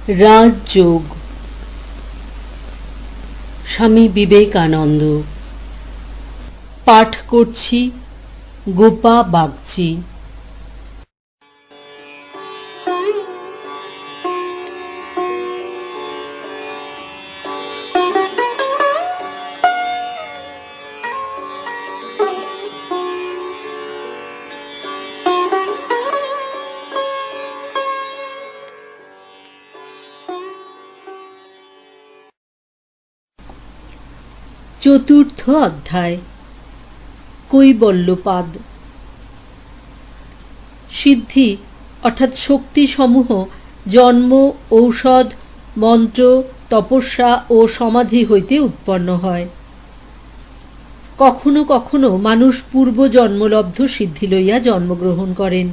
রাজযোগ। স্বামী বিবেকানন্দ। পাঠ করছি গোপা বাগচি। চতুর্থ অধ্যায়। কৈবল্যপাদ। সিদ্ধি অর্থাৎ শক্তি সমূহ জন্ম, ঔষধ, মন্ত্র, তপস্যা ও সমাধি হইতে উৎপন্ন হয়। কখনো কখনো মানুষ পূর্ব জন্মলব্ধ সিদ্ধি লইয়া জন্মগ্রহণ করেন।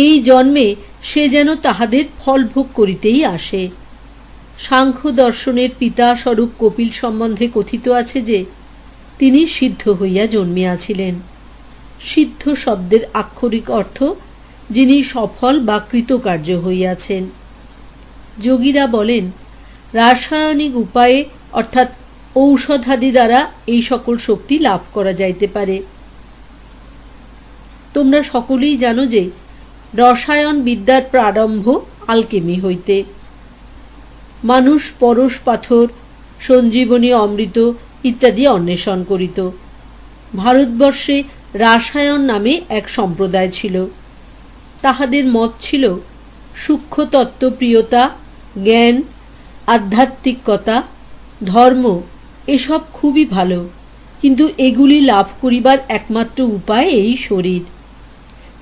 এই জন্মে সে যেন তাহাদের ফল ভোগ করিতেই আসে। সাংখ্য দর্শনের পিতা স্বরূপ কপিল সম্বন্ধে কথিত আছে যে তিনি সিদ্ধ হইয়া জন্মিয়াছিলেন। সিদ্ধ শব্দের আক্ষরিক অর্থ যিনি সফল বা কৃতকার্য হইয়াছেন। যোগীরা বলেন রাসায়নিক উপায়ে অর্থাৎ ঔষধাদি দ্বারা এই সকল শক্তি লাভ করা যাইতে পারে। তোমরা সকলেই জানো যে রসায়ন বিদ্যার প্রারম্ভ আলকেমি হইতে। মানুষ পরশ পাথর, সঞ্জীবনী অমৃত ইত্যাদি অন্বেষণ করিত। ভারতবর্ষে রাসায়ন নামে এক সম্প্রদায় ছিল। তাহাদের মত ছিল সূক্ষ্ম তত্ত্বপ্রিয়তা, জ্ঞান, আধ্যাত্মিকতা, ধর্ম এসব খুবই ভালো, কিন্তু এগুলি লাভ করিবার একমাত্র উপায় এই শরীর।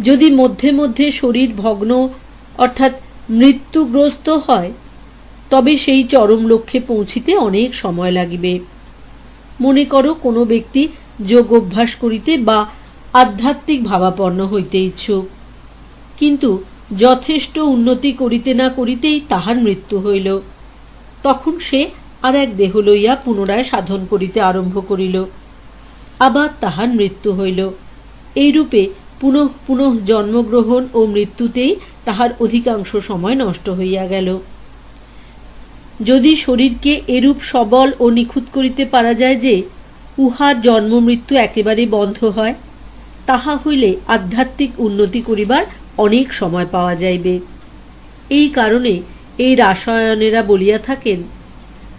যদি মধ্যে মধ্যে শরীর ভগ্ন অর্থাৎ মৃত্যুগ্রস্ত হয় তবে সেই চরম লক্ষ্যে পৌঁছিতে অনেক সময় লাগিবে। মনে করো কোনো ব্যক্তি যোগ অভ্যাস করিতে বা আধ্যাত্মিক ভাবাপন্ন হইতে ইচ্ছুক, কিন্তু যথেষ্ট উন্নতি করিতে না করিতেই তাহার মৃত্যু হইল। তখন সে আর এক দেহ লইয়া পুনরায় সাধন করিতে আরম্ভ করিল, আবার তাহার মৃত্যু হইল। এইরূপে পুনঃ পুনঃ জন্মগ্রহণ ও মৃত্যুতেই তাহার অধিকাংশ সময় নষ্ট হইয়া গেল। যদি শরীরকে এরূপ সবল ও নিখুঁত করিতে পারা যায় যে উহার জন্ম মৃত্যু একেবারে বন্ধ হয়, তাহা হইলে আধ্যাত্মিক উন্নতি করিবার অনেক সময় পাওয়া যাইবে। এই কারণে এই রাসায়নেরা বলিয়া থাকেন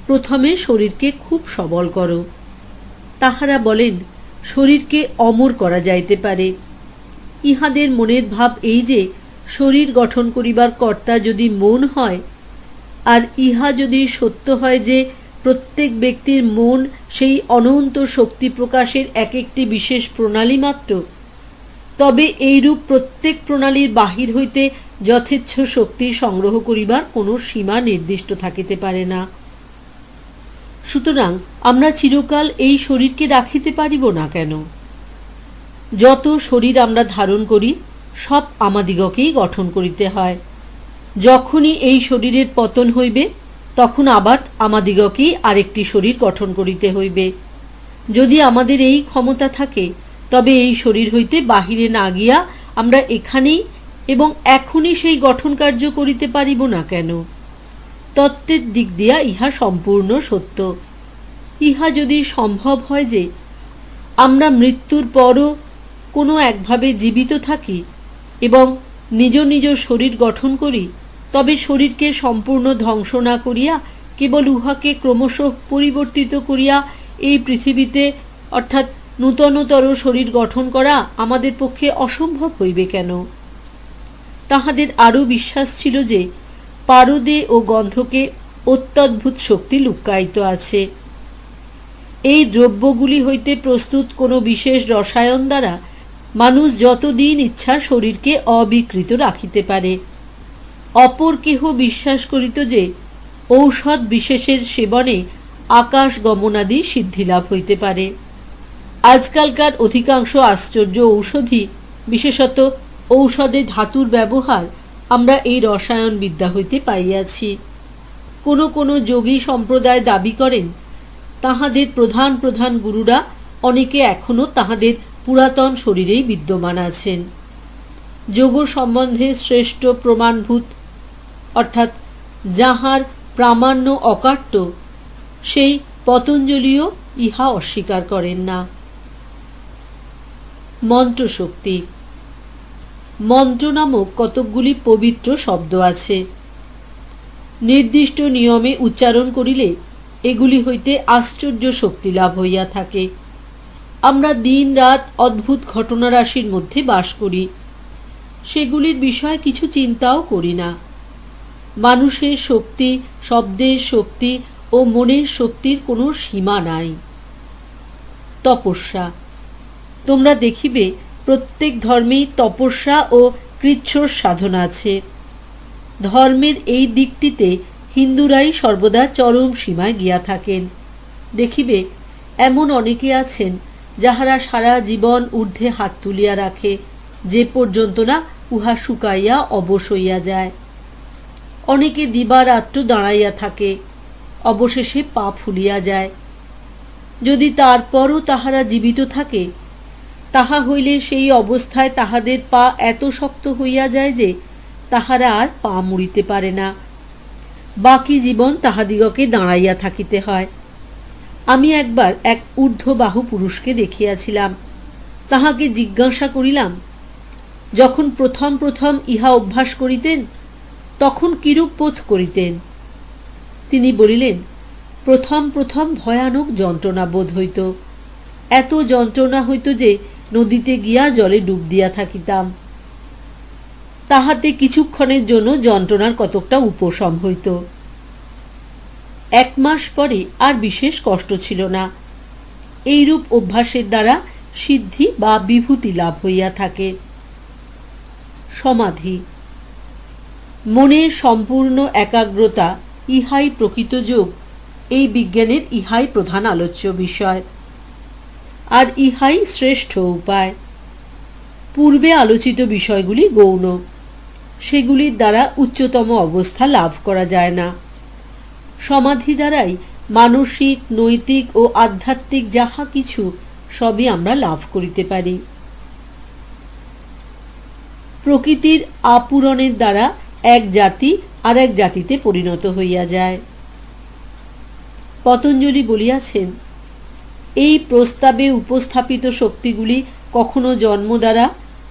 প্রথমে শরীরকে খুব সবল করো। তাহারা বলেন শরীরকে অমর করা যাইতে পারে। ইহাদের মনের ভাব এই যে শরীর গঠন করিবার কর্তা যদি মন হয়, আর ইহা যদি সত্য হয় যে প্রত্যেক ব্যক্তির মন সেই অনন্ত শক্তি প্রকাশের এক একটি বিশেষ প্রণালী মাত্র, তবে এইরূপ প্রত্যেক প্রণালীর বাহির হইতে যথেচ্ছ শক্তি সংগ্রহ করিবার কোনো সীমা নির্দিষ্ট থাকিতে পারে না। সুতরাং আমরা চিরকাল এই শরীরকে রাখিতে পারিব না কেন? যত শরীর আমরা ধারণ করি সব আমাদিগকেই গঠন করিতে হয়। যখনই এই শরীরের পতন হইবে তখন আবার আমাদিগকেই আরেকটি শরীর গঠন করিতে হইবে। যদি আমাদের এই ক্ষমতা থাকে তবে এই শরীর হইতে বাহিরে না গিয়া আমরা এখানেই এবং এখনই সেই গঠন কার্য করিতে পারিব না কেন? তত্ত্বের দিক দিয়া ইহা সম্পূর্ণ সত্য। ইহা যদি সম্ভব হয় যে আমরা মৃত্যুর পরও কোনো একভাবে জীবিত থাকি এবং নিজ নিজ শরীর গঠন করি, তবে শরীরকে সম্পূর্ণ ধ্বংস না করিয়া কেবল উহাকে ক্রমশ পরিবর্তিত করিয়া এই পৃথিবীতে অর্থাৎ নূতনতর শরীর গঠন করা আমাদের পক্ষে অসম্ভব হইবে কেন? তাহাদের আরও বিশ্বাস ছিল যে পারদে ও গন্ধকে অত্যদ্ভুত শক্তি লুক্কায়িত আছে। এই দ্রব্যগুলি হইতে প্রস্তুত কোনো বিশেষ রসায়ন দ্বারা মানুষ যতদিন ইচ্ছা শরীরকে অবিকৃত রাখিতে পারে। অপর কেহ বিশ্বাস করিত যে ঔষধ বিশেষের সেবনে আকাশ গমনাদি সিদ্ধিলাভ হইতে পারে। আজকালকার অধিকাংশ আশ্চর্য ঔষধি, বিশেষত ঔষধে ধাতুর ব্যবহার আমরা এই রসায়ন বিদ্যা হইতে পাইয়াছি। কোনো কোনো যোগী সম্প্রদায় দাবি করেন তাহাদের প্রধান প্রধান গুরুরা অনেকে এখনও তাহাদের পুরাতন শরীরেই বিদ্যমান আছেন। যোগ সম্বন্ধে শ্রেষ্ঠ প্রমাণভূত অর্থাৎ যাহার প্রামাণ্য অকাট্য, সেই পতঞ্জলিও ইহা অস্বীকার করেন না। মন্ত্রশক্তি। মন্ত্র নামক কতকগুলি পবিত্র শব্দ আছে। নির্দিষ্ট নিয়মে উচ্চারণ করিলে এগুলি হইতে আশ্চর্য শক্তি লাভ হইয়া থাকে। আমরা দিন রাত অদ্ভুত ঘটনারাশির মধ্যে বাস করি, সেগুলির বিষয়ে কিছু চিন্তাও করি না। মানুষের শক্তি, শব্দের শক্তি ও মনের শক্তির কোনো সীমা নাই। তপস্যা। তোমরা দেখিবে প্রত্যেক ধর্মেই তপস্যা ও কৃচ্ছ্র সাধনা আছে। ধর্মের এই দিকটিতে হিন্দুরাই সর্বদা চরম সীমায় গিয়া থাকেন। দেখিবে এমন অনেকে আছেন যাহারা সারা জীবন ঊর্ধ্বে হাত তুলিয়া রাখে, যে পর্যন্ত না উহা শুকাইয়া অবশ হইয়া যায়। অনেকে দিবারাত্র দাঁড়াইয়া থাকে, অবশেষে পা ফুলিয়া যায়। যদি তারপরও তাহারা জীবিত থাকে, তাহা হইলে সেই অবস্থায় তাহাদের পা এত শক্ত হইয়া যায় যে তাহারা আর পা মুড়িতে পারে না। বাকি জীবন তাহাদিগকে দাঁড়াইয়া থাকিতে হয়। আমি একবার এক ঊর্ধ্ববাহু পুরুষকে দেখিয়াছিলাম। তাহাকে জিজ্ঞাসা করিলাম, যখন প্রথম প্রথম ইহা অভ্যাস করিতেন তখন কিরূপ বোধ করিতেন? তিনি বলিলেন, প্রথম প্রথম ভয়ানক যন্ত্রণা বোধ হইত। এত যন্ত্রণা হইত যে নদীতে গিয়া জলে ডুব দিয়া থাকিতাম। তাহাতে কিছুক্ষণের জন্য যন্ত্রণার কতকটা উপশম হইত। 1 মাস পরে আর বিশেষ কষ্ট ছিল না। এইরূপ অভ্যাসের দ্বারা সিদ্ধি বা বিভূতি লাভ হইয়া থাকে। সমাধি। মনের সম্পূর্ণ একাগ্রতা, ইহাই প্রকৃত যোগ। এই বিজ্ঞানের ইহাই প্রধান আলোচ্য বিষয়, আর ইহাই শ্রেষ্ঠ উপায়। পূর্বে আলোচিত বিষয়গুলি গৌণ, সেগুলির দ্বারা উচ্চতম অবস্থা লাভ করা যায় না। সমাধি দ্বারাই মানসিক, নৈতিক ও আধ্যাত্মিক যাহা কিছু সবই আমরা লাভ করিতে পারি। প্রকৃতির আপূরণের দ্বারা এক জাতি আর এক জাতিতে পরিণত হইয়া যায়। পতঞ্জলি বলিয়াছেন, এই প্রস্তাবে উপস্থাপিত শক্তিগুলি কখনো জন্ম দ্বারা,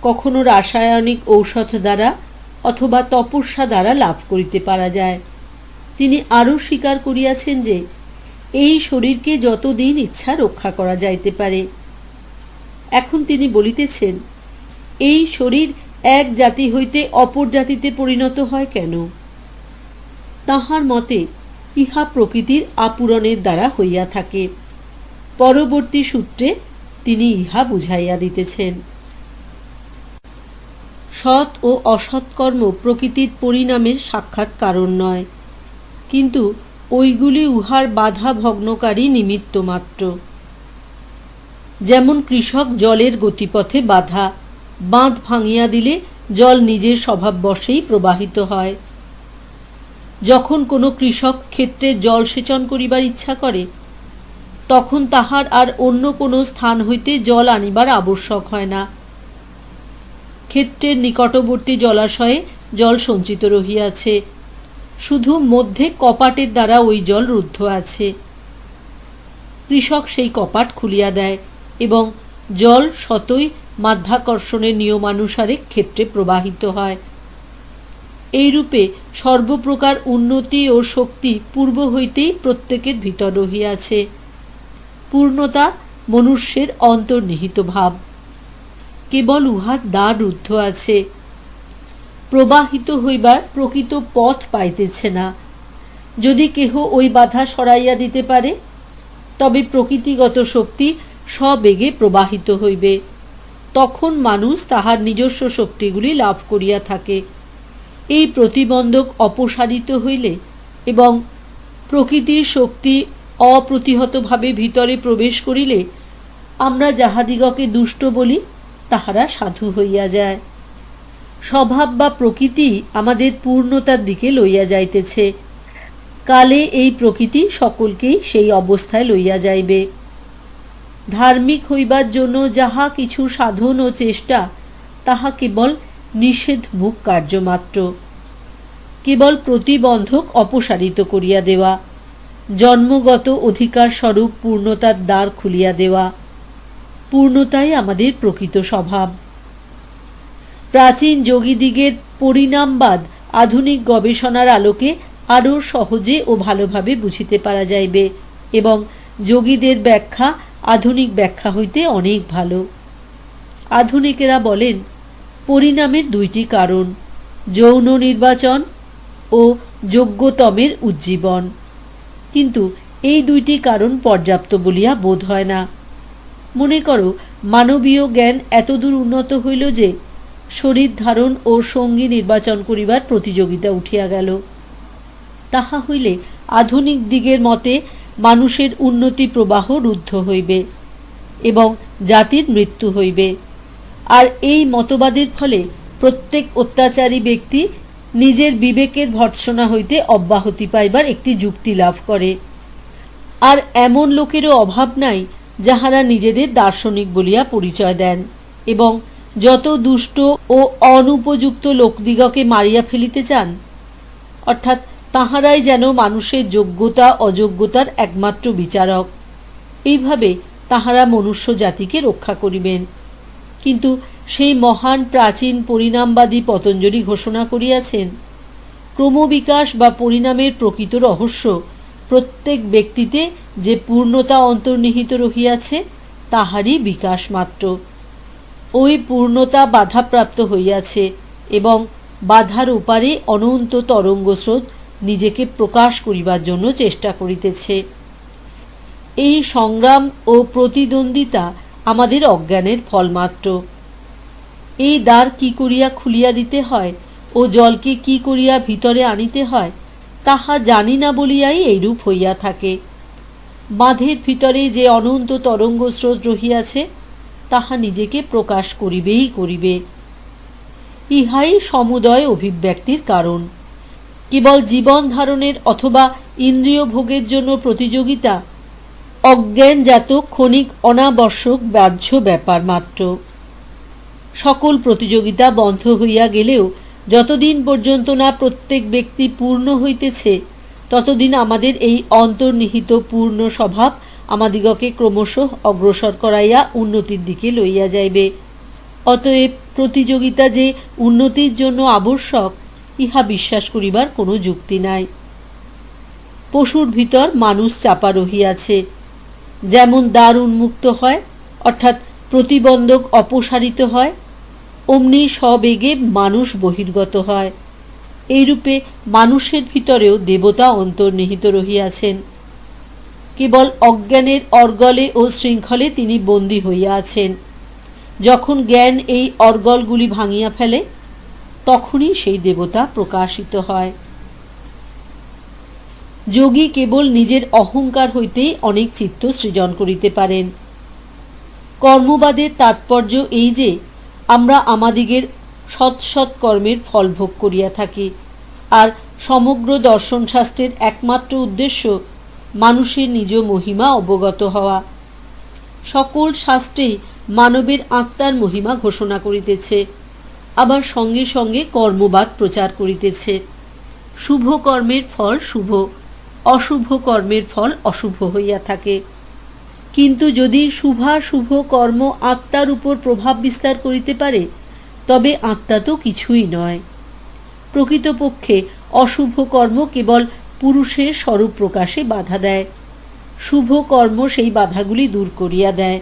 কখনো রাসায়নিক ঔষধ দ্বারা অথবা তপস্যা দ্বারা লাভ করিতে পারা যায়। তিনি আরও স্বীকার করিয়াছেন যে এই শরীরকে যতদিন ইচ্ছা রক্ষা করা যাইতে পারে। এখন তিনি বলিতেছেন, এই শরীর এক জাতি হইতে অপর জাতিতে পরিণত হয় কেন? তাহার মতে ইহা প্রকৃতির আপূরণের দ্বারা হইয়া থাকে। পরবর্তী সূত্রে তিনি ইহা বুঝাইয়া দিতেছেন। সৎ ও অসৎ কর্ম প্রকৃতির পরিণামের সাক্ষাৎ কারণ নয়, কিন্তু ওইগুলি উহার বাধা ভগ্নকারী নিমিত্ত মাত্র। যেমন কৃষক জলের গতিপথে বাধা, বাঁধ ভাঙিয়া দিলে জল নিজের স্বভাববশেই প্রবাহিত হয়। যখন কোনো কৃষক ক্ষেত্রে জল সেচন করিবার ইচ্ছা করে, তখন তাহার আর অন্য কোনো স্থান হইতে জল আনিবার আবশ্যক হয় না। ক্ষেত্রের নিকটবর্তী জলাশয়ে জল সঞ্চিত রহিয়াছে, শুধু মধ্যে কপাটের দ্বারা ওই জল রুদ্ধ আছে। কৃষক সেই কপাট খুলিয়া দেয় এবং জল স্বতই মাধ্যাকর্ষণের নিয়মানুসারে ক্ষেত্রে প্রবাহিত হয়। এইরূপে সর্বপ্রকার উন্নতি ও শক্তি পূর্ব হইতেই প্রত্যেকের ভিতর রহিয়াছে। পূর্ণতা মনুষ্যের অন্তর্নিহিত ভাব, কেবল উহার দ্বার রুদ্ধ আছে। প্রবাহিত হইবার প্রকৃত পথ পাইতেছে না। যদি কেহ ওই বাধা সরাইয়া দিতে পারে, তবে প্রকৃতিগত শক্তি সবেগে প্রবাহিত হইবে। তখন মানুষ তাহার নিজস্ব শক্তিগুলি লাভ করিয়া থাকে। এই প্রতিবন্ধক অপসারিত হইলে এবং প্রকৃতির শক্তি অপ্রতিহতভাবে ভিতরে প্রবেশ করিলে আমরা যাহাদিগকে দুষ্ট বলি, তাহারা সাধু হইয়া যায়। স্বভাব বা প্রকৃতি আমাদের পূর্ণতার দিকে লইয়া যাইতেছে। কালে এই প্রকৃতি সকলকেই সেই অবস্থায় লইয়া যাইবে। ধার্মিক হইবার জন্য যাহা কিছু সাধন ও চেষ্টা, তাহা কেবল নিষেধমুখ কার্য মাত্র। কেবল প্রতিবন্ধক অপসারিত করিয়া দেওয়া, জন্মগত অধিকার স্বরূপ পূর্ণতার দ্বার খুলিয়া দেওয়া। পূর্ণতাই আমাদের প্রকৃত স্বভাব। প্রাচীন যোগীদিগের পরিণামবাদ আধুনিক গবেষণার আলোকে আরও সহজে ও ভালোভাবে বুঝিতে পারা যাইবে, এবং যোগীদের ব্যাখ্যা আধুনিক ব্যাখ্যা হইতে অনেক ভালো। আধুনিকেরা বলেন, পরিণামের দুইটি কারণ, যৌন নির্বাচন ও যোগ্যতমের উজ্জীবন। কিন্তু এই দুইটি কারণ পর্যাপ্ত বলিয়া বোধ হয় না। মনে করো, মানবীয় জ্ঞান এতদূর উন্নত হইল যে শরীর ধারণ ও সঙ্গী নির্বাচন করিবার প্রতিযোগিতা উঠিয়া গেল। তাহা হইলে আধুনিক দিগের মতে মানুষের উন্নতি প্রবাহ রুদ্ধ হইবে এবং জাতির মৃত্যু হইবে। আর এই মতবাদের ফলে প্রত্যেক অত্যাচারী ব্যক্তি নিজের বিবেকের ভর্ৎসনা হইতে অব্যাহতি পাইবার একটি যুক্তি লাভ করে। আর এমন লোকেরও অভাব নাই যাহারা নিজেদের দার্শনিক বলিয়া পরিচয় দেন এবং যত দুষ্ট ও অনুপযুক্ত লোকদিগকে মারিয়া ফেলিতে চান। অর্থাৎ তাহারাই যেন মানুষের যোগ্যতা অযোগ্যতার একমাত্র বিচারক। এইভাবে তাহারা মনুষ্য জাতিকে রক্ষা করিবেন। কিন্তু সেই মহান প্রাচীন পরিণামবাদী পতঞ্জলি ঘোষণা করিয়াছেন, ক্রমবিকাশ বা পরিণামের প্রকৃত রহস্য প্রত্যেক ব্যক্তিতে যে পূর্ণতা অন্তর্নিহিত রহিয়াছে তাহারই বিকাশ মাত্র। ওই পূর্ণতা বাধাপ্রাপ্ত হইয়াছে এবং বাধার ওপারে অনন্ত তরঙ্গস্রোত নিজেকে প্রকাশ করিবার জন্য চেষ্টা করিতেছে। এই সংগ্রাম ও প্রতিদ্বন্দ্বিতা আমাদের অজ্ঞানের ফলমাত্র। এই দ্বার কি করিয়া খুলিয়া দিতে হয় ও জলকে কি করিয়া ভিতরে আনিতে হয় তাহা জানি না বলিয়াই এইরূপ হইয়া থাকে। বাঁধের ভিতরে যে অনন্ত তরঙ্গ স্রোত রহিয়াছে তাহা নিজেকে প্রকাশ করিবেই করিবে। ইহাই সমুদয় অভিব্যক্তির কারণ। কেবল জীবন ধারণের অথবা ইন্দ্রিয় ভোগের জন্য প্রতিযোগিতা অজ্ঞানজাত ক্ষণিক অনাবশ্যক বাহ্য ব্যাপার মাত্র। সকল প্রতিযোগিতা বন্ধ হইয়া গেলেও যতদিন পর্যন্ত না প্রত্যেক ব্যক্তি পূর্ণ হইতেছে ততদিন আমাদের এই অন্তর্নিহিত পূর্ণ স্বভাব আমাদিগকে ক্রমশ অগ্রসর করাইয়া উন্নতির দিকে লইয়া যাইবে। অতএব প্রতিযোগিতা যে উন্নতির জন্য আবশ্যক ইহা বিশ্বাস করিবার কোনো যুক্তি নাই। পশুর ভিতর মানুষ চাপা রহিয়াছে। যেমন দ্বার উন্মুক্ত হয় অর্থাৎ প্রতিবন্ধক অপসারিত হয়, অমনি সবেগে মানুষ বহির্গত হয়। এইরূপে মানুষের ভিতরেও দেবতা অন্তর্নিহিত রহিয়াছেন। কেবল অজ্ঞানের অর্গলে ও শৃঙ্খলে তিনি বন্দী হইয়া আছেন। যখন জ্ঞান এই অর্গলগুলি ভাঙিয়া ফেলে তখনই সেই দেবতা প্রকাশিত হয়। যোগী কেবল নিজের অহংকার হইতেই অনেক চিত্ত সৃজন করিতে পারেন। কর্মবাদের তাৎপর্য এই যে আমরা আমাদিগের সৎ সৎ কর্মের ফল ভোগ করিয়া থাকি, আর সমগ্র দর্শনশাস্ত্রের একমাত্র উদ্দেশ্য মানুষের নিজ মহিমা অবগত হওয়া। সকল শাস্ত্রেই মানবের আত্মার মহিমা ঘোষণা করিতেছে, আবার সঙ্গে সঙ্গে কর্মবাদ প্রচার করিতেছে। শুভ কর্মের ফল শুভ, অশুভ কর্মের ফল অশুভ হইয়া থাকে। কিন্তু যদি শুভাশুভ কর্ম আত্মার উপর প্রভাব বিস্তার করিতে পারে তবে আত্মা তো কিছুই নয়। প্রকৃতপক্ষে অশুভ কর্ম কেবল পুরুষের স্বরূপ প্রকাশে বাধা দেয়। শুভ কর্ম সেই বাধাগুলি দূর করিয়া দেয়।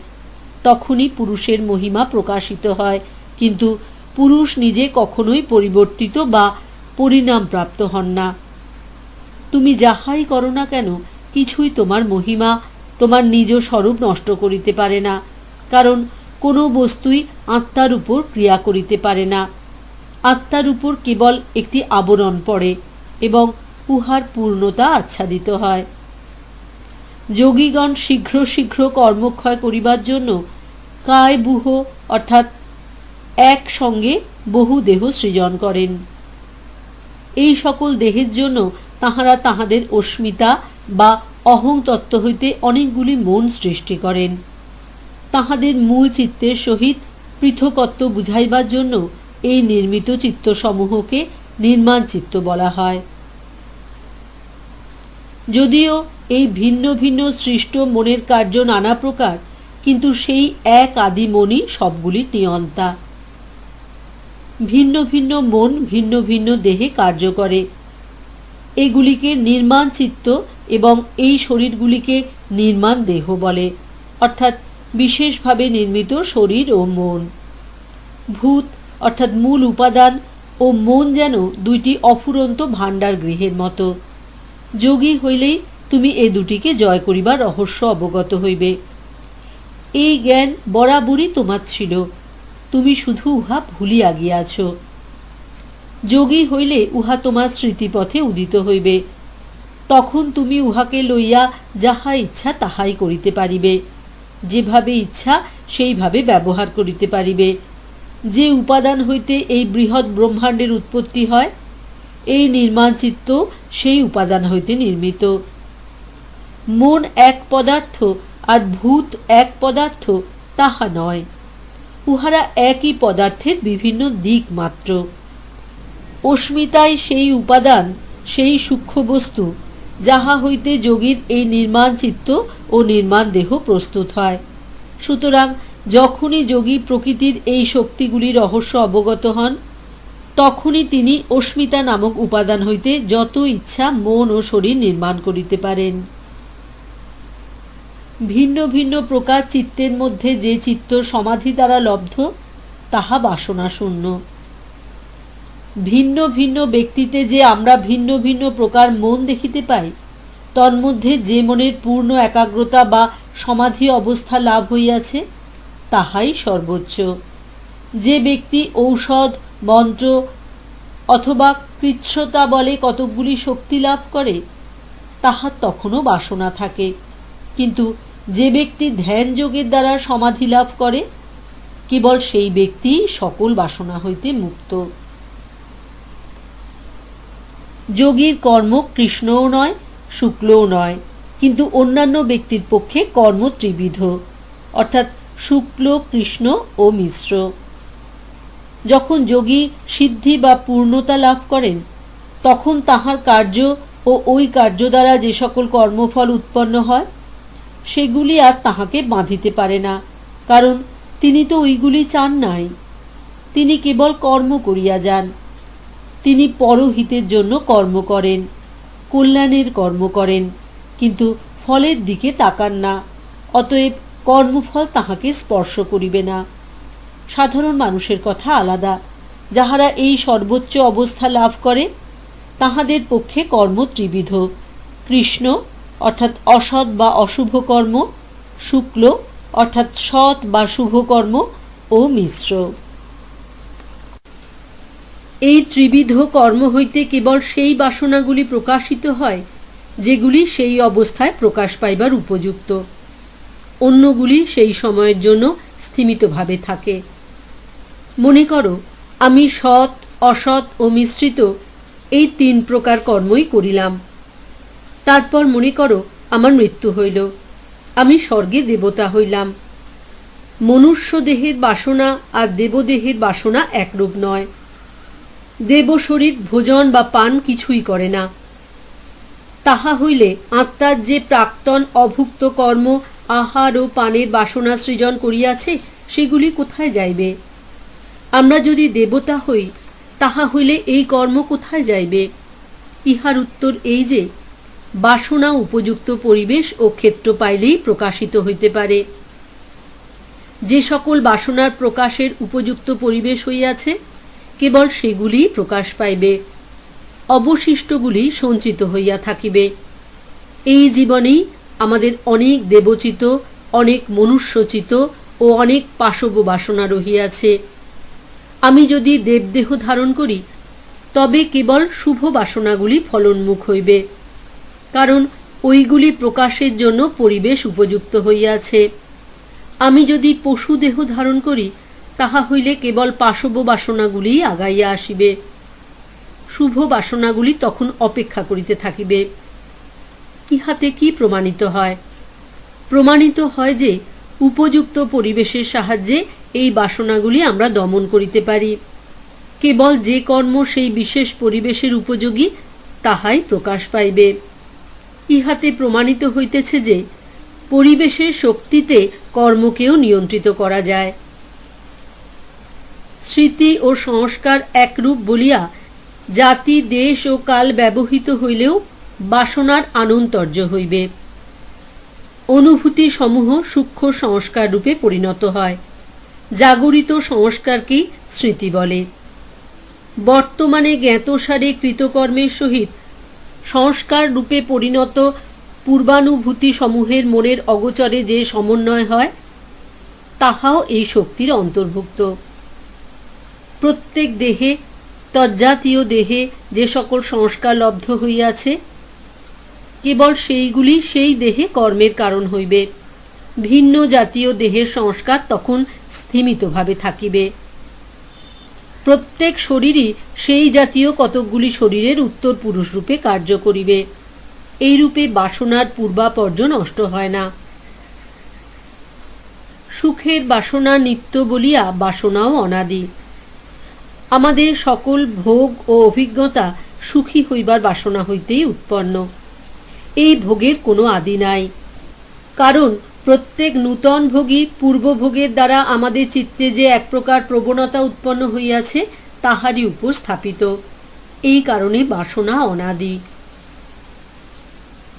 তখনই পুরুষের মহিমা প্রকাশিত হয়, কিন্তু পুরুষ নিজে কখনোই পরিবর্তিত বা পরিণামপ্রাপ্ত হন না। তুমি যাহাই করো না কেন কিছুই তোমার মহিমা, তোমার নিজ স্বরূপ নষ্ট করিতে পারে না, কারণ কোনো বস্তুই আত্মার উপর ক্রিয়া করিতে পারে না। আত্মার উপর কেবল একটি আবরণ পড়ে এবং উহার পূর্ণতা আচ্ছাদিত হয়। যোগীগণ শীঘ্র শীঘ্র কর্মক্ষয় করিবার জন্য কায় বুহ অর্থাৎ একসঙ্গে বহু দেহ সৃজন করেন। এই সকল দেহের জন্য তাহারা তাহাদের অস্মিতা বা অহং তত্ত্ব হইতে অনেকগুলি মন সৃষ্টি করেন। তাহাদের মূল চিত্তের সহিত পৃথকত্ব বুঝাইবার জন্য এই নির্মিত চিত্তসমূহকে নির্মাণ চিত্ত বলা হয়। যদিও এই ভিন্ন ভিন্ন সৃষ্ট মনের কার্য নানা প্রকার, কিন্তু সেই এক আদি মনই সবগুলির নিয়ন্তা। ভিন্ন ভিন্ন মন ভিন্ন ভিন্ন দেহে কার্য করে। এগুলিকে নির্মাণ চিত্ত এবং এই শরীরগুলিকে নির্মাণ দেহ বলে, অর্থাৎ বিশেষভাবে নির্মিত শরীর ও মন। ভূত অর্থাৎ মূল উপাদান ও মন যেন দুইটি অফুরন্ত ভাণ্ডার গৃহের মতো। যোগী হইলেই তুমি এ দুটিকে জয় করিবার রহস্য অবগত হইবে। এই জ্ঞান বরাবরই তোমার ছিল, তুমি শুধু উহা ভুলিয়া গিয়াছ। যোগী হইলে উহা তোমার স্মৃতিপথে উদিত হইবে। তখন তুমি উহাকে লইয়া যাহা ইচ্ছা তাহাই করিতে পারিবে, যেভাবে ইচ্ছা সেইভাবে ব্যবহার করিতে পারিবে। যে উপাদান হইতে এই বৃহৎ ব্রহ্মাণ্ডের উৎপত্তি হয়, এই নির্মাণ চিত্ত সেই উপাদান হইতে নির্মিত। মন এক পদার্থ আর ভূত এক পদার্থ তাহা নয়, উহারা একই পদার্থের বিভিন্ন দিক মাত্র। অস্মিতাই সেই উপাদান, সেই সূক্ষ্ম বস্তু, যাহা হইতে যোগীর এই নির্মাণ চিত্ত ও নির্মাণ দেহ প্রস্তুত হয়। সুতরাং যখনই যোগী প্রকৃতির এই শক্তিগুলির রহস্য অবগত হন, তখনই তিনি অস্মিতা নামক উপাদান হইতে যত ইচ্ছা মন ও শরীর নির্মাণ করিতে পারেন। ভিন্ন ভিন্ন প্রকার চিত্তের মধ্যে যে চিত্ত সমাধি দ্বারা লব্ধ, তাহা বাসনা শূন্য। ভিন্ন ভিন্ন ব্যক্তিতে যে আমরা ভিন্ন ভিন্ন প্রকার মন দেখিতে পাই, তন্মধ্যে যে মনের পূর্ণ একাগ্রতা বা সমাধি অবস্থা লাভ হইয়াছে, তাহাই সর্বোচ্চ। যে ব্যক্তি ঔষধ, মন্ত্র অথবা কৃচ্ছ্রতা বলে কতকগুলি শক্তি লাভ করে, তাহার তখনও বাসনা থাকে। কিন্তু যে ব্যক্তি ধ্যান যোগের দ্বারা সমাধি লাভ করে, কেবল সেই ব্যক্তি সকল বাসনা হইতে মুক্ত। যোগীর কর্ম কৃষ্ণও নয়, শুক্লও নয়, কিন্তু অন্যান্য ব্যক্তির পক্ষে কর্ম ত্রিবিধ, অর্থাৎ শুক্ল, কৃষ্ণ ও মিশ্র। যখন যোগী সিদ্ধি বা পূর্ণতা লাভ করেন, তখন তাহার কার্য ও ওই কার্য দ্বারা যে সকল কর্মফল উৎপন্ন হয়, সেগুলি আর তাহাকে বাঁধিতে পারে না, কারণ তিনি তো ওইগুলি চান নাই। তিনি কেবল কর্ম করিয়া যান। তিনি পরহিতের জন্য কর্ম করেন, কল্যাণের কর্ম করেন, কিন্তু ফলের দিকে তাকান না। অতএব কর্মফল তাহাকে স্পর্শ করিবে না। সাধারণ মানুষের কথা আলাদা। যাহারা এই সর্বোচ্চ অবস্থা লাভ করে, তাহাদের পক্ষে কর্ম ত্রিবিধ: কৃষ্ণ অর্থাৎ অসৎ বা অশুভ কর্ম, শুক্ল অর্থাৎ সৎ বা শুভ কর্ম ও মিশ্র। এই ত্রিবিধ কর্ম হইতে কেবল সেই বাসনাগুলি প্রকাশিত হয় যেগুলি সেই অবস্থায় প্রকাশ পাইবার উপযুক্ত। অন্যগুলি সেই সময়ের জন্য স্থিমিতভাবে থাকে। মনে করো, আমি সৎ, অসৎ ও মিশ্রিত এই তিন প্রকার কর্মই করিলাম। তারপর মনে করো আমার মৃত্যু হইল, আমি স্বর্গে দেবতা হইলাম। মনুষ্য দেহের বাসনা আর দেবদেহের বাসনা একরূপ নয়। দেব শরীর ভোজন বা পান কিছুই করে না। তাহা হইলে আত্মার যে প্রাক্তন অভুক্ত কর্ম, আহার ও পানের বাসনা সৃজন করিয়াছে, সেগুলি কোথায় যাইবে? আমরা যদি দেবতা হই, তাহা হইলে এই কর্ম কোথায় যাইবে? ইহার উত্তর এই যে, বাসনা উপযুক্ত পরিবেশ ও ক্ষেত্র পাইলেই প্রকাশিত হইতে পারে। যে সকল বাসনার প্রকাশের উপযুক্ত পরিবেশ হইয়াছে, কেবল সেগুলিই প্রকাশ পাইবে, অবশিষ্টগুলি সঞ্চিত হইয়া থাকিবে। এই জীবনেই আমাদের অনেক দেবচিত, অনেক মনুষ্যচিত ও অনেক পাশব বাসনা রহিয়াছে। আমি যদি দেবদেহ ধারণ করি, তবে কেবল শুভ বাসনাগুলি ফলোন্মুখ হইবে, কারণ ওইগুলি প্রকাশের জন্য পরিবেশ উপযুক্ত হইয়াছে। আমি যদি পশু দেহ ধারণ করি, তাহা হইলে কেবল পাশব বাসনাগুলিই আগাইয়া আসিবে। শুভ বাসনাগুলি তখন অপেক্ষা করিতে থাকিবে। ইহাতে কি প্রমাণিত হয়? প্রমাণিত হয় যে উপযুক্ত পরিবেশের সাহায্যে এই বাসনাগুলি আমরা দমন করিতে পারি। কেবল যে কর্ম সেই বিশেষ পরিবেশের উপযোগী তাহাই প্রকাশ পাইবে। ইহাতে প্রমাণিত হইতেছে যে পরিবেশের শক্তিতে কর্মকেও নিয়ন্ত্রিত করা যায়। স্মৃতি ও সংস্কার একরূপ বলিয়া জাতি, দেশ ও কাল ব্যবহৃত হইলেও বাসনার আনন্তর্য হইবে। অনুভূতি সমূহ সূক্ষ্ম সংস্কার রূপে পরিণত হয়। জাগরিত সংস্কারকেই স্মৃতি বলে। বর্তমানে জ্ঞাতসারে কৃতকর্মের সহিত সংস্কার রূপে পরিণত পূর্বানুভূতি সমূহের মনের অগোচরে যে সমন্বয় হয়, তাহাও এই শক্তির অন্তর্ভুক্ত। প্রত্যেক দেহে, তজ্জাতীয় দেহে যে সকল সংস্কার লব্ধ হইয়াছে, কেবল সেইগুলি সেই দেহে কর্মের কারণ হইবে। ভিন্ন জাতীয় দেহের সংস্কার তখন স্থিমিতভাবে থাকিবে। প্রত্যেক শরীরই সেই জাতীয় কতকগুলি শরীরের উত্তর পুরুষ রূপে কার্য করিবে। এই রূপে বাসনার পূর্বাপর্য নষ্ট হয় না। সুখের বাসনা নিত্য বলিয়া বাসনাও অনাদি। আমাদের সকল ভোগ ও অভিজ্ঞতা সুখী হইবার বাসনা হইতেই উৎপন্ন। এই ভোগের কোনো আদি নাই, কারণ প্রত্যেক নূতন ভোগী পূর্বভোগের দ্বারা আমাদের চিত্তে যে এক প্রকার প্রবণতা উৎপন্ন হইয়াছে, তাহারই উপর স্থাপিত। এই কারণে বাসনা অনাদি।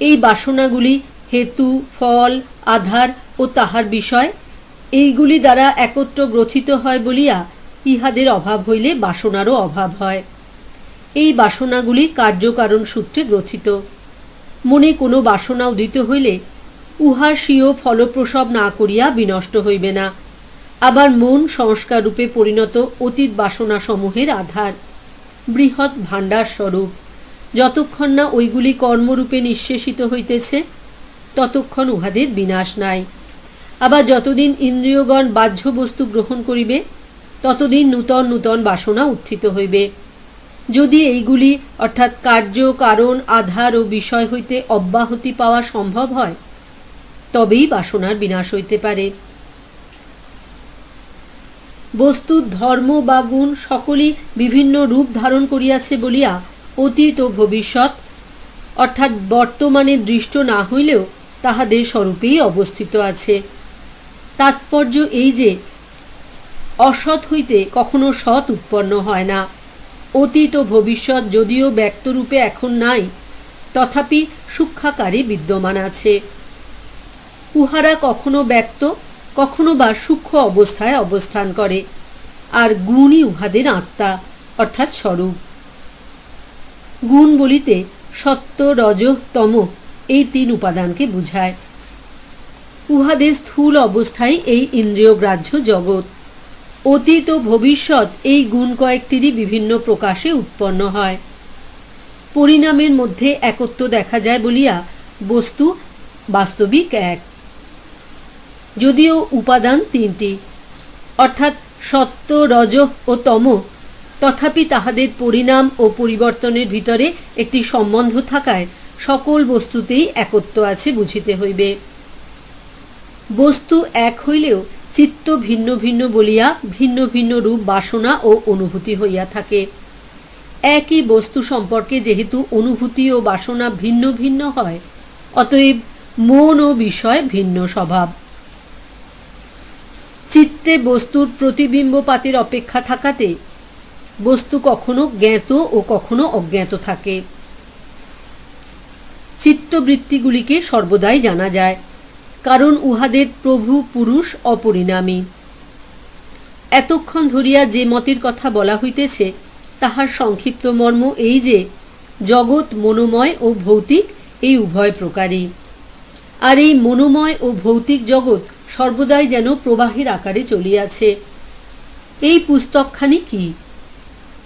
এই বাসনাগুলি হেতু, ফল, আধার ও তাহার বিষয়, এইগুলি দ্বারা একত্র গ্রথিত হয় বলিয়া ইহাদের অভাব হইলে বাসনারও অভাব হয়। এই বাসনাগুলি কার্যকারণ সূত্রে গ্রথিত। মনে কোনো বাসনা উদিত হইলে উহা স্বীয় ফলপ্রসব না করিয়া বিনষ্ট হইবে না। আবার মন সংস্কার রূপে পরিণত অতীত বাসনা সমূহের আধার, বৃহৎ ভাণ্ডার স্বরূপ। যতক্ষণ না ওইগুলি কর্মরূপে নিঃশেষিত হইতেছে, ততক্ষণ উহাদের বিনাশ নাই। আবার যতদিন ইন্দ্রিয়গণ বাহ্য বস্তু গ্রহণ করিবে, ততদিন নূতন নূতন বাসনা উত্থিত হইবে। যদি এইগুলি অর্থাৎ কার্য, কারণ, আধার ও বিষয় হইতে অব্যাহতি পাওয়া সম্ভব হয়, তবেই বাসনার বিনাশ হইতে পারে। বস্তুর ধর্ম বা গুণ সকলই বিভিন্ন রূপ ধারণ করিয়াছে বলিয়া অতীত ও ভবিষ্যৎ অর্থাৎ বর্তমানে দৃষ্ট না হইলেও তাহাদের স্বরূপেই অবস্থিত আছে। তাৎপর্য এই যে অসৎ হইতে কখনো সৎ উৎপন্ন হয় না। অতীত ও ভবিষ্যৎ যদিও ব্যক্তরূপে এখন নাই, তথাপি সূক্ষ্মাকারে বিদ্যমান আছে। উহারা কখনো ব্যক্ত, কখনো বা সূক্ষ্ম অবস্থায় অবস্থান করে, আর গুণই উহাদের আত্মা অর্থাৎ স্বরূপ। গুণ বলিতে সত্য, রজ, তম এই তিন উপাদানকে বুঝায়। উহাদের স্থূল অবস্থায় এই ইন্দ্রিয়গ্রাহ্য জগৎ। অতীত ও ভবিষ্যৎ এই গুণ কয়েকটিরই বিভিন্ন প্রকাশে উৎপন্ন হয়। পরিণামের মধ্যে একত্ব দেখা যায় বলিয়া বস্তু বাস্তবিক এক, যদিও উপাদান তিনটি অর্থাৎ সত্য, রজ ও তম, তথাপি তাহাদের পরিণাম ও পরিবর্তনের ভিতরে একটি সম্বন্ধ থাকায় সকল বস্তুতেই একত্ব আছে বুঝিতে হইবে। বস্তু এক হইলেও চিত্ত ভিন্ন ভিন্ন বলিয়া ভিন্ন ভিন্ন রূপ বাসনা ও অনুভূতি হইয়া থাকে। একই বস্তু সম্পর্কে যেহেতু অনুভূতি ও বাসনা ভিন্ন ভিন্ন হয়, অতএব মন ও বিষয় ভিন্ন স্বভাব। চিত্তে বস্তুর প্রতিবিম্বপাতের অপেক্ষা থাকাতে বস্তু কখনো জ্ঞাত ও কখনো অজ্ঞাত থাকে। চিত্তবৃত্তিগুলিকে সর্বদাই জানা যায়, কারণ উহাদের প্রভু পুরুষ অপরিণামী। এতক্ষণ ধরিয়া যে মতের কথা বলা হইতেছে, তাহার সংক্ষিপ্ত মর্ম এই যে জগৎ মনোময় ও ভৌতিক এই উভয় প্রকারই। আর এই মনোময় ও ভৌতিক জগৎ সর্বদাই যেন প্রবাহের আকারে চলিয়াছে। এই পুস্তকখানি কি?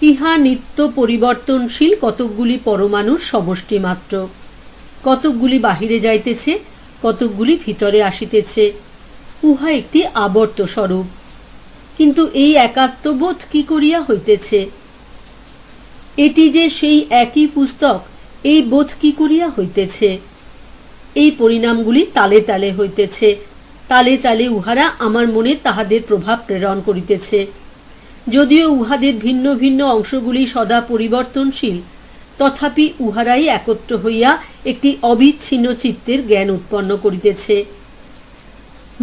ইহা নিত্য পরিবর্তনশীল কতকগুলি পরমাণুর সমষ্টি মাত্র। কতকগুলি বাহিরে যাইতেছে, কতকগুলি ভিতরে আসিতেছে। উহা একটি আবর্ত স্বরূপ। কিন্তু এই একাত্মবোধ কি করিয়া হইতেছে? এটি যে সেই একই পুস্তক, এই বোধ কি করিয়া হইতেছে? এই পরিণামগুলি তালে তালে হইতেছে। তালে তালে উহারা আমার মনে তাহাদের প্রভাব প্রেরণ করিতেছে। যদিও উহাদের ভিন্ন ভিন্ন অংশগুলি সদা পরিবর্তনশীল, তথাপি উহারাই একত্র হইয়া একটি অবিচ্ছিন্ন চিত্তের জ্ঞান উৎপন্ন করিতেছে।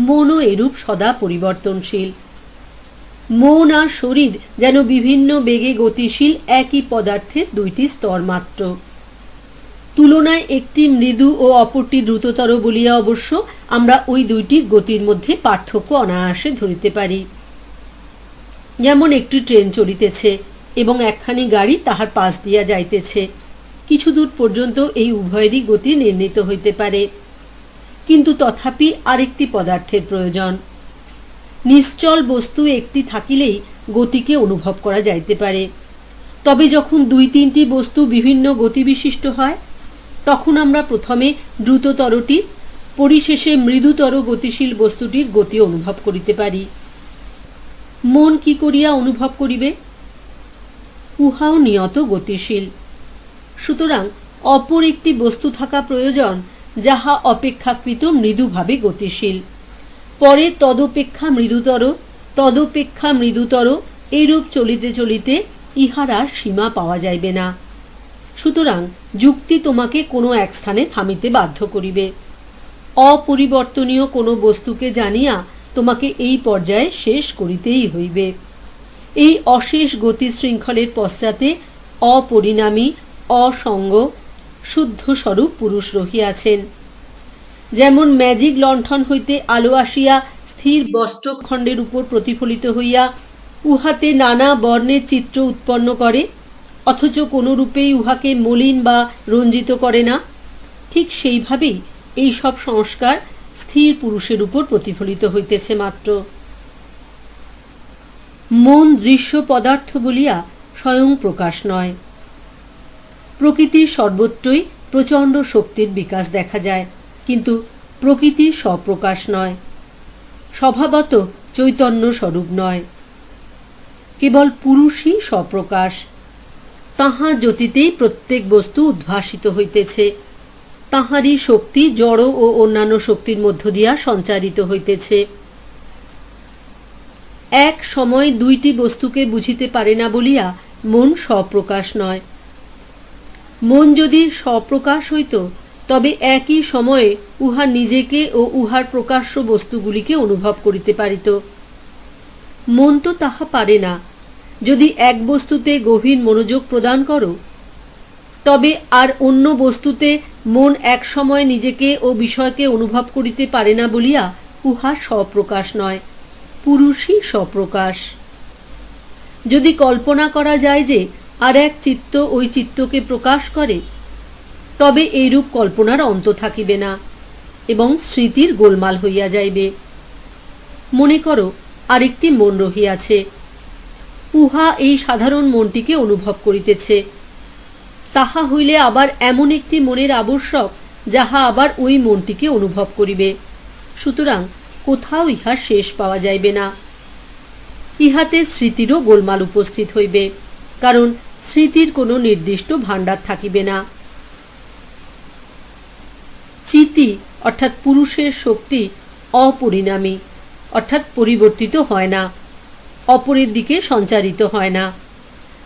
মনও এরূপ সদা পরিবর্তনশীল। মন আর শরীর যেন বিভিন্ন বেগে গতিশীল একই পদার্থের দুইটি স্তর মাত্র। তুলনায় একটি মৃদু ও অপরটি দ্রুততর বলিয়া অবশ্য আমরা ওই দুইটির গতির মধ্যে পার্থক্য অনায়াসে ধরিতে পারি। যেমন একটি ট্রেন চলিতেছে এবং একখানি গাড়ি তাহার পাশ দিয়া যাইতেছে, কিছু দূর পর্যন্ত এই উভয়েরই গতি নির্ণীত হইতে পারে, কিন্তু তথাপি আরেকটি পদার্থের প্রয়োজন। নিশ্চল বস্তু একটি থাকিলেই গতিকে অনুভব করা যাইতে পারে, তবে যখন দুই তিনটি বস্তু বিভিন্ন গতিবিশিষ্ট হয় তখন আমরা প্রথমে দ্রুততরটির, পরিশেষে মৃদুতর গতিশীল বস্তুটির গতি অনুভব করিতে পারি। মন কি করিয়া অনুভব করিবে? উহাও নিয়ত গতিশীল। সুতরাং অপর একটি বস্তু থাকা প্রয়োজন যাহা অপেক্ষাকৃত মৃদুভাবে গতিশীল, পরে তদপেক্ষা মৃদুতর, তদপেক্ষা মৃদুতর, এইরূপ চলিতে চলিতে ইহারা সীমা পাওয়া যাইবে না। সুতরাং যুক্তি তোমাকে কোনো এক স্থানে থামিতে বাধ্য করিবে। অপরিবর্তনীয় কোনো বস্তুকে জানিয়া তোমাকে এই পর্যায়ে শেষ করিতেই হইবে। এই অশেষ গতি শৃঙ্খলের পশ্চাতে অপরিণামী, অসঙ্গ, শুদ্ধ স্বরূপ পুরুষ রহিয়াছেন। যেমন ম্যাজিক লণ্ঠন হইতে আলো আসিয়া স্থির বস্ত্রখণ্ডের উপর প্রতিফলিত হইয়া উহাতে নানা বর্ণের চিত্র উৎপন্ন করে, অথচ কোনো রূপেই উহাকে মলিন বা রঞ্জিত করে না, ঠিক সেইভাবেই এই সব সংস্কার স্থির পুরুষের উপর প্রতিফলিত হইতেছে মাত্র। মন দৃশ্য পদার্থ বলিয়া স্বয়ং প্রকাশ নয়। প্রকৃতির সর্বত্রই প্রচণ্ড শক্তির বিকাশ দেখা যায়, কিন্তু প্রকৃতির স্বপ্রকাশ নয়, স্বভাবত চৈতন্য স্বরূপ নয়। কেবল পুরুষই স্বপ্রকাশ। তাহার জ্যোতিতেই প্রত্যেক বস্তু উদ্ভাসিত হইতেছে, তাহারই শক্তি জড় ও অন্যান্য শক্তির মধ্য দিয়া সঞ্চারিত হইতেছে। এক সময় দুইটি বস্তুকে বুঝিতে পারে না বলিয়া মন স্বপ্রকাশ নয়। মন যদি স্বপ্রকাশ হইত তবে একই সময়ে উহা নিজেকে ও উহার প্রকাশ্য বস্তুগুলিকে অনুভব করিতে পারিত। মন তো তাহা পারে না। যদি এক বস্তুতে গভীর মনোযোগ প্রদান করো, তবে আর অন্য বস্তুতে মন এক সময় নিজেকে ও বিষয়কে অনুভব করিতে পারে না বলিয়া উহা স্বপ্রকাশ নয়, পুরুষই স্বপ্রকাশ। যদি কল্পনা করা যায় যে আর এক চিত্ত ওই চিত্তকে প্রকাশ করে, তবে এইরূপ কল্পনার অন্ত থাকিবে না এবং স্মৃতির গোলমাল হইয়া যাইবে। মনে করো আরেকটি মন রহিয়াছে, উহা এই সাধারণ মনটিকে অনুভব করিতেছে। তাহা হইলে আবার এমন একটি মনের আবশ্যক যাহা আবার ওই মনটিকে অনুভব করিবে। সুতরাং কোথাও ইহার শেষ পাওয়া যাইবে না। ইহাতে স্মৃতিরও গোলমাল উপস্থিত হইবে, কারণ স্মৃতির কোনো নির্দিষ্ট ভাণ্ডার থাকিবে না। চিতি অর্থাৎ পুরুষের শক্তি অপরিণামী, অর্থাৎ পরিবর্তিত হয় না, অপরের দিকে সঞ্চারিত হয় না।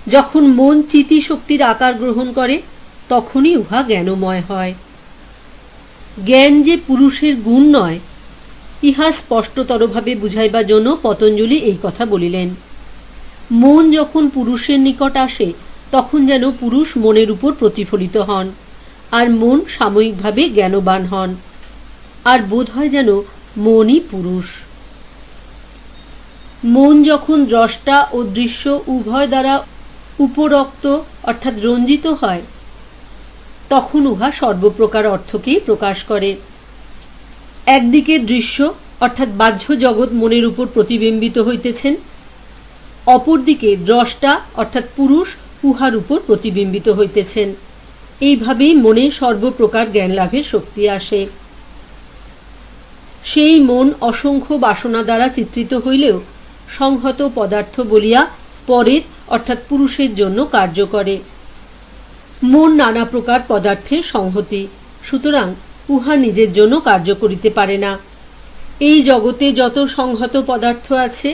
যখন মন চিতি শক্তির আকার গ্রহণ করে তখনই উহা জ্ঞানময় হয়। জ্ঞান যে পুরুষের গুণ নয়, ইহা স্পষ্টতরভাবে বুঝাইবার জন্য পতঞ্জলি এই কথা বলিলেন। মন যখন পুরুষের নিকট আসে তখন যেন পুরুষ মনের উপর প্রতিফলিত হন, আর মন সাময়িকভাবে জ্ঞানবান হন, আর বোধ হয় যেন মনই পুরুষ। মন যখন দ্রষ্টা ও দৃশ্য উভয় দ্বারা উপরক্ত অর্থাৎ রঞ্জিত হয়, তখন উহা সর্বপ্রকার অর্থকেই প্রকাশ করে। একদিকে দৃশ্য অর্থাৎ বাহ্য জগৎ মনের উপর প্রতিবিম্বিত হইতেছেন, অপরদিকে দ্রষ্টা অর্থাৎ পুরুষ উহার উপর প্রতিবিম্বিত হইতেছেন। এইভাবেই মনে সর্বপ্রকার জ্ঞান লাভের শক্তি আসে। সেই মন অসংখ্য বাসনা দ্বারা চিত্রিত হইলেও সংহত পদার্থ বলিয়া পরের অর্থাৎ পুরুষের জন্য কার্য করে। মন নানা প্রকার পদার্থের সংহতি, সুতরাং উহা নিজের জন্য কার্য করিতে পারে না। এই জগতে যত সংহত পদার্থ আছে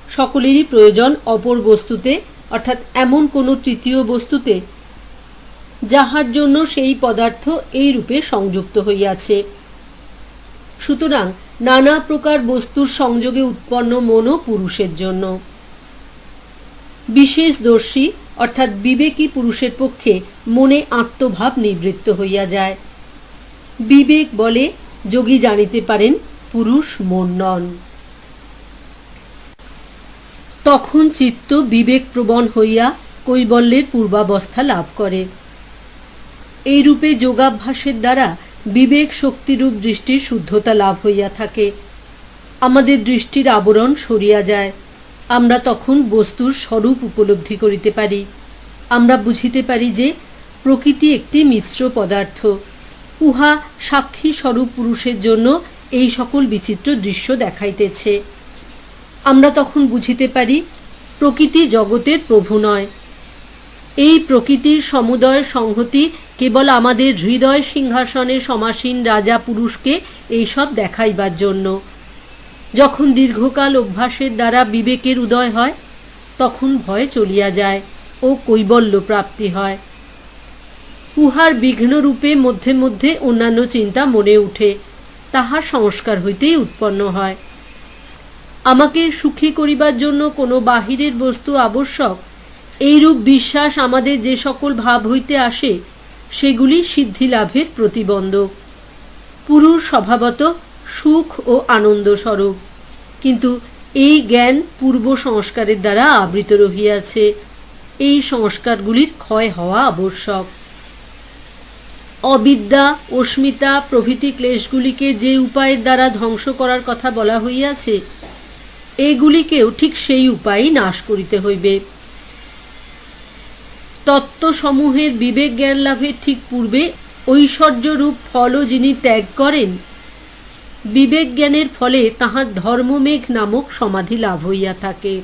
সকলেরই প্রয়োজন অপর বস্তুতে, অর্থাৎ এমন কোনো তৃতীয় বস্তুতে যাহার জন্য সেই পদার্থ এই রূপে সংযুক্ত হইয়াছে। সুতরাং নানা প্রকার বস্তুর সংযোগে উৎপন্ন মনও পুরুষের জন্য। বিশেষদর্শী অর্থাৎ বিবেকী পুরুষের পক্ষে মনে আত্মভাব নিবৃত্ত হইয়া যায়। বিবেক বলে যোগী জানিতে পারেন পুরুষ মন নন। তখন চিত্ত বিবেক প্রবণ হইয়া কৈবল্যের পূর্বাবস্থা লাভ করে। এই রূপে যোগাভ্যাসের দ্বারা বিবেক শক্তিরূপ দৃষ্টির শুদ্ধতা লাভ হইয়া থাকে। আমাদের দৃষ্টির আবরণ সরিয়া যায়। আমরা তখন বস্তুর স্বরূপ উপলব্ধি করিতে পারি। আমরা বুঝিতে পারি যে প্রকৃতি একটি মিশ্র পদার্থ। উহা সাক্ষী স্বরূপ পুরুষের জন্য এই সকল বিচিত্র দৃশ্য দেখাইতেছে। আমরা তখন বুঝিতে পারি প্রকৃতি জগতের প্রভু নয়। এই প্রকৃতির সমুদয় সংহতি কেবল আমাদের হৃদয় সিংহাসনে সমাসীন রাজা পুরুষকে এইসব দেখাইবার জন্য। যখন দীর্ঘকাল অভ্যাসের দ্বারা বিবেকের উদয় হয়, তখন ভয় চলিয়া যায় ও কৈবল্য প্রাপ্তি হয়। উহার বিঘ্নরূপে মধ্যে মধ্যে অন্যান্য চিন্তা মনে উঠে, তাহা সংস্কার হইতেই উৎপন্ন হয়। আমাকে সুখী করিবার জন্য কোনো বাহিরের বস্তু আবশ্যক, এইরূপ বিশ্বাস আমাদের যে সকল ভাব হইতে আসে, সেগুলি সিদ্ধি লাভের প্রতিবন্ধক। পুরুষ স্বভাবত সুখ ও আনন্দ স্বরূপ, কিন্তু এই জ্ঞান পূর্ব সংস্কারের দ্বারা আবৃত রহিয়াছে। এই সংস্কারগুলির ক্ষয় হওয়া আবশ্যক। অবিদ্যা, অস্মিতা প্রভৃতি ক্লেশগুলিকে যে উপায়ের দ্বারা ধ্বংস করার কথা বলা হইয়াছে, এগুলিকেও ঠিক সেই উপায়েই নাশ করিতে হইবে। তত্ত্বসমূহের বিবেক জ্ঞান লাভের ঠিক পূর্বে ঐশ্বর্যরূপ ফলও যিনি ত্যাগ করেন, বিবেক জ্ঞানের ফলে তাহার ধর্মমেঘ নামক সমাধি লাভ হইয়া থাকে।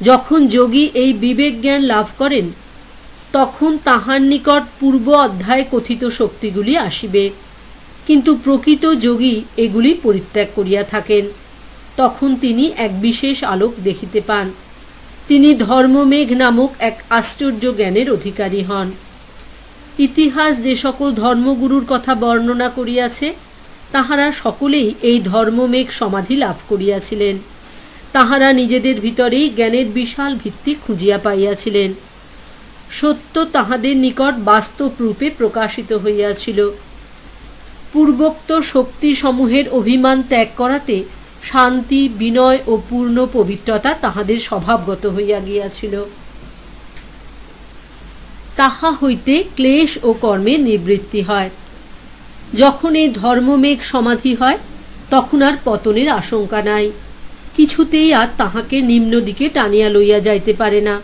যখন যোগী এই বিবেক জ্ঞান লাভ করেন, তখন তাহার নিকট পূর্ব অধ্যায়ে কথিত শক্তিগুলি আসিবে, কিন্তু প্রকৃত যোগী এগুলি পরিত্যাগ করিয়া থাকেন। তখন তিনি এক বিশেষ আলোক দেখিতে পান। তিনি ধর্মমেঘ নামক এক আশ্চর্য জ্ঞানের অধিকারী হন। ইতিহাস যে সকল ধর্মগুরুর কথা বর্ণনা করিয়াছে, তাহারা সকলেই এই ধর্মমেঘ সমাধি লাভ করিয়াছিলেন। তাহারা নিজেদের ভিতরেই জ্ঞানের বিশাল ভিত্তি খুঁজিয়া পাইয়াছিলেন। সত্য তাহাদের নিকট বাস্তব রূপে প্রকাশিত হইয়াছিল। পূর্বোক্ত শক্তিসমূহের অভিমান ত্যাগ করাতে শান্তি, বিনয় ও পূর্ণ পবিত্রতা তাহাদের স্বভাবগত হইয়া গিয়াছিল। তাহা হইতে ক্লেশ ও কর্মের নিবৃত্তি হয়। যখন এই ধর্মমেঘ সমাধি হয়, তখন আর পতনের আশঙ্কা নাই। কিছুতেই আর তাহাকে নিম্ন দিকে টানিয়া লইয়া যাইতে পারে না,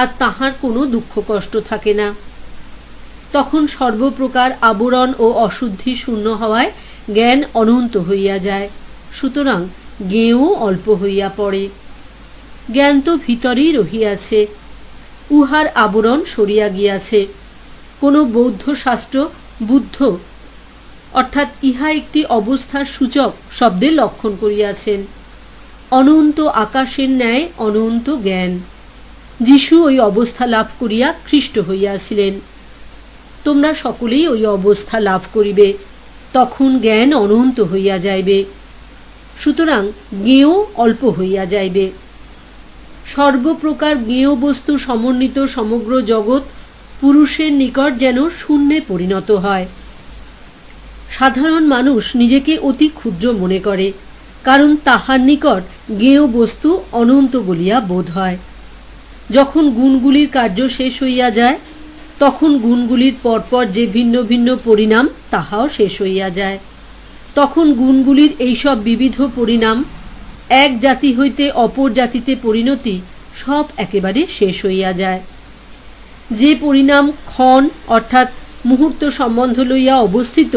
আর তাহার কোনো দুঃখ কষ্ট থাকে না। তখন সর্বপ্রকার আবরণ ও অশুদ্ধি শূন্য হওয়ায় জ্ঞান অনন্ত হইয়া যায়। সুতরাং জ্ঞেয়ও অল্প হইয়া পড়ে। জ্ঞান তো ভিতরেই রহিয়াছে, উহার আবরণ সরিয়া গিয়াছে। কোনো বৌদ্ধ শাস্ত্র বুদ্ধ অর্থাৎ ইহা একটি অবস্থার সূচক শব্দে লক্ষণ করিয়াছেন। অনন্ত আকাশের ন্যায় অনন্ত জ্ঞান। যিশু ওই অবস্থা লাভ করিয়া খ্রিস্ট হইয়াছিলেন। তোমরা সকলেই ওই অবস্থা লাভ করিবে, তখন জ্ঞান অনন্ত হইয়া যাইবে। সুতরাং জ্ঞেয় অল্প হইয়া যাইবে। সর্বপ্রকার জ্ঞেয় বস্তু সমন্বিত সমগ্র জগৎ পুরুষের নিকট যেন শূন্যে পরিণত হয়। সাধারণ মানুষ নিজেকে অতি ক্ষুদ্র মনে করে, কারণ তাহার নিকট জ্ঞেয় বস্তু অনন্ত বলিয়া বোধ হয়। যখন গুণগুলির কার্য শেষ হইয়া যায়, তখন গুণগুলির পরপর যে ভিন্ন ভিন্ন পরিণাম, তাহাও শেষ হইয়া যায়। তখন গুণগুলির এইসব বিবিধ পরিণাম, এক জাতি হইতে অপর জাতিতে পরিণতি, সব একেবারে শেষ হইয়া যায়। যে পরিণাম ক্ষণ অর্থাৎ মুহূর্ত সম্বন্ধ লইয়া অবস্থিত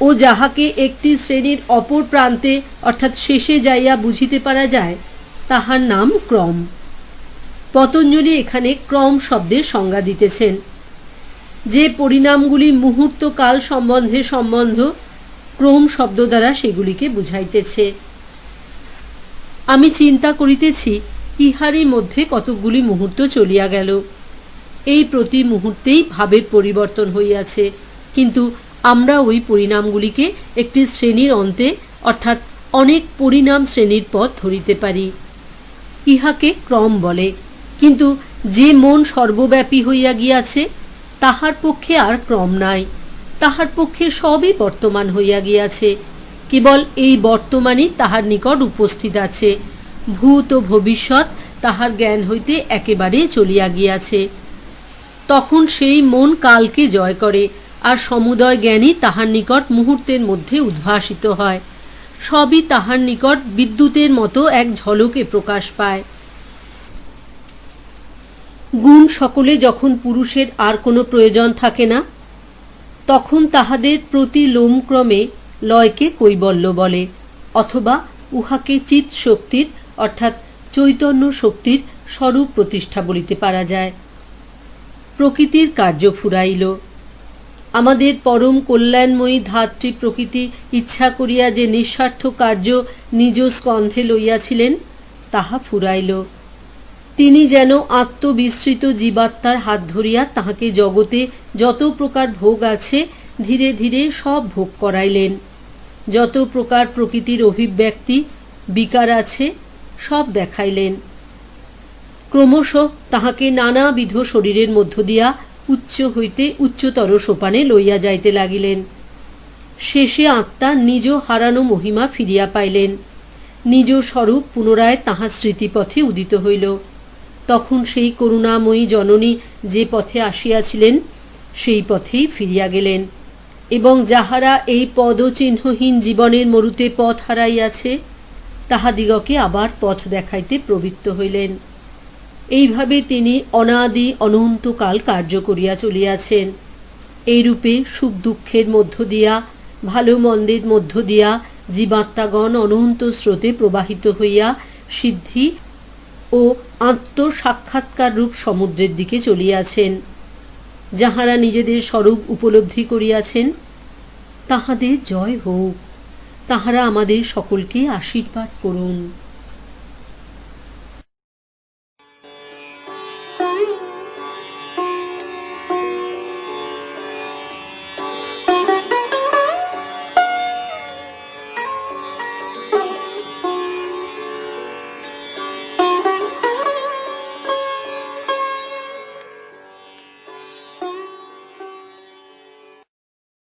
ও যাহাকে একটি শ্রেণীর অপর প্রান্তে অর্থাৎ শেষে যাইয়া বুঝিতে পারা যায়, তাহার নাম ক্রম। পতঞ্জলি এখানে ক্রম শব্দের সংজ্ঞা দিতেছেন। যে পরিণামগুলি মুহূর্ত কাল সম্বন্ধে সম্বন্ধ, ক্রম শব্দ দ্বারা সেগুলিকে বুঝাইতেছে। আমি চিন্তা করিতেছি ইহারই মধ্যে কতকগুলি মুহূর্ত চলিয়া গেল। এই প্রতি মুহূর্তেই ভাবের পরিবর্তন হইয়াছে, কিন্তু আমরা ওই পরিণামগুলিকে একটি শ্রেণীর অন্তে অর্থাৎ অনেক পরিণাম শ্রেণীর পথ ধরিতে পারি। ইহাকে ক্রম বলে। কিন্তু যে মন সর্বব্যাপী হইয়া গিয়াছে তাহার পক্ষে আর ক্রম নাই, তাহার পক্ষে সবই বর্তমান হইয়া গিয়াছে। কেবল এই বর্তমানই তাহার নিকট উপস্থিত আছে, ভূত ও ভবিষ্যৎ তাহার জ্ঞান হইতে একেবারে চলিয়া গিয়াছে। তখন সেই মন কালকে জয় করে, আর সমুদয় জ্ঞানই তাহার নিকট মুহূর্তের মধ্যে উদ্ভাসিত হয়। সবই তাহার নিকট বিদ্যুতের মতো এক ঝলকে প্রকাশ পায়। গুণ সকলে যখন পুরুষের আর কোনো প্রয়োজন থাকে না, তখন তাহাদের প্রতি লোমক্রমে লয়কে কৈবল্য বলে, অথবা উহাকে চিৎ শক্তির অর্থাৎ চৈতন্য শক্তির স্বরূপ প্রতিষ্ঠা বলিতে পারা যায়। প্রকৃতির কার্য ফুরাইল। আমাদের পরম কল্যাণময়ী ধাত্রী প্রকৃতি ইচ্ছা করিয়া যে নিঃস্বার্থ কার্য নিজ স্কন্ধে লইয়াছিলেন তাহা ফুরাইল। তিনি যেন আত্মবিস্মৃত জীবাত্মার হাত ধরিয়া তাহাকে জগতে যত প্রকার ভোগ আছে ধীরে ধীরে সব ভোগ করাইলেন। যত প্রকার প্রকৃতির অভিব্যক্তি বিকার আছে সব দেখাইলেন। ক্রমশ তাহাকে নানাবিধ শরীরের মধ্য দিয়া উচ্চ হইতে উচ্চতর সোপানে লইয়া যাইতে লাগিলেন। শেষে আত্মা নিজ হারানো মহিমা ফিরিয়া পাইলেন। নিজ স্বরূপ পুনরায় তাহার স্মৃতিপথে উদিত হইল। তখন সেই করুণাময়ী জননী যে পথে আসিয়াছিলেন সেই পথেই ফিরিয়া গেলেন, এবং যাহারা এই পদচিহ্নহীন জীবনের মরুতে পথ হারাইয়াছে তাহাদিগকে আবার পথ দেখাইতে প্রবৃত্ত হইলেন। এইভাবে তিনি অনাদি অনন্তকাল কার্য করিয়া চলিয়াছেন। এইরূপে সুখ দুঃখের মধ্য দিয়া, ভালো মন্দের মধ্য দিয়া জীবাত্মাগণ অনন্ত স্রোতে প্রবাহিত হইয়া সিদ্ধি ও আত্মসাক্ষাৎকার রূপ সমুদ্রের দিকে চলিয়াছেন। যাহারা নিজেদের স্বরূপ উপলব্ধি করিয়াছেন তাহাদের জয় হোক। তাহারা আমাদের সকলকে আশীর্বাদ করুন।